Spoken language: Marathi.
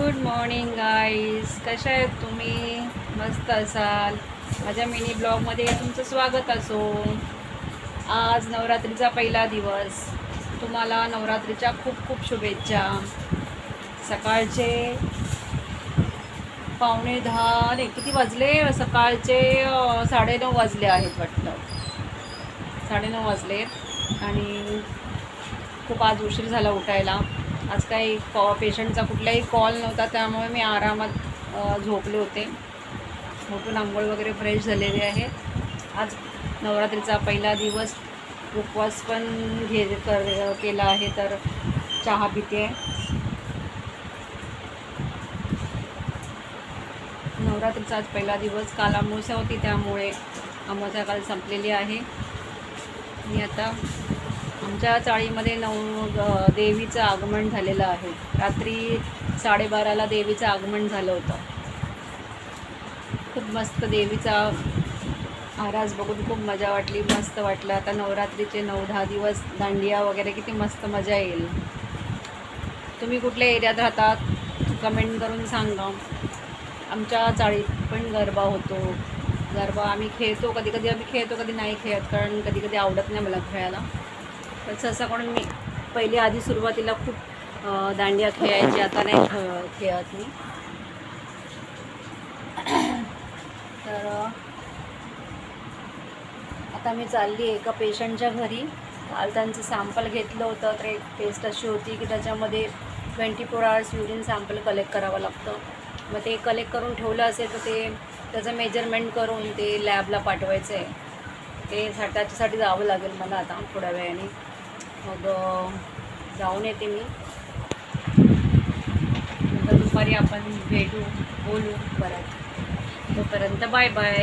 गुड मॉर्निंग गाईज, कशा आहेत तुम्ही? मस्त असाल. माझ्या मिनी ब्लॉगमध्ये तुमचं स्वागत असो. आज नवरात्रीचा पहिला दिवस. तुम्हाला नवरात्रीच्या खूप खूप शुभेच्छा. सकाळचे 9:45 नाही, किती वाजले? सकाळचे 9:30 वाजले आहेत वाटतं. 9:30 वाजले आणि खूप आज उशीर झाला उठायला. आज काही पेशंटचा कुठलाही कॉल नव्हता, त्यामुळे मी आरामात झोपले होते. उठून आंघोळ वगैरे फ्रेश झालेले आहे. आज नवरात्रीचा पहिला दिवस. उपवास पण केला आहे, तर चहा पिते. नवरात्रीचा आज पहिला दिवस. काल अमावस्या होती, त्यामुळे अमावस्या काल संपलेली आहे. मी आता आमच्या चाळीमध्ये देवीचं आगमन झालेलं आहे. रात्री 12:30ला देवीचं आगमन झालं होतं. खूप मस्त देवीचा आरास बघून खूप मजा वाटली, मस्त वाटलं. आता नवरात्रीचे 9-10 दिवस दांडिया वगैरे किती मस्त मजा येईल. तुम्ही कुठल्या एरियात राहतात कमेंट करून सांगा. आमच्या चाळीत पण गरबा होतो. गरबा आम्ही खेळतो, कधी कधी आम्ही खेळतो, कधी नाही खेळत, कारण कधी कधी आवडत नाही मला खेळायला. तर सहसा करून मी पहिले आधी सुरुवातीला खूप दांडिया खेळायची, आता नाही खेळत मी. तर आता मी चालली एका पेशंटच्या घरी. काल त्यांचं सॅम्पल घेतलं होतं, तर एक टेस्ट अशी होती की त्याच्यामध्ये 24 आवर्स युरिन सॅम्पल कलेक्ट करावं लागतं. मग ते कलेक्ट करून ठेवलं असेल तर त्याचं मेजरमेंट करून ते लॅबला पाठवायचं आहे. त्याच्यासाठी जावं लागेल मला आता थोड्या वेळाने. मग जाऊन येते मी. नंतर दुपारी आपण भेटू, बोलू परत. तोपर्यंत बाय बाय.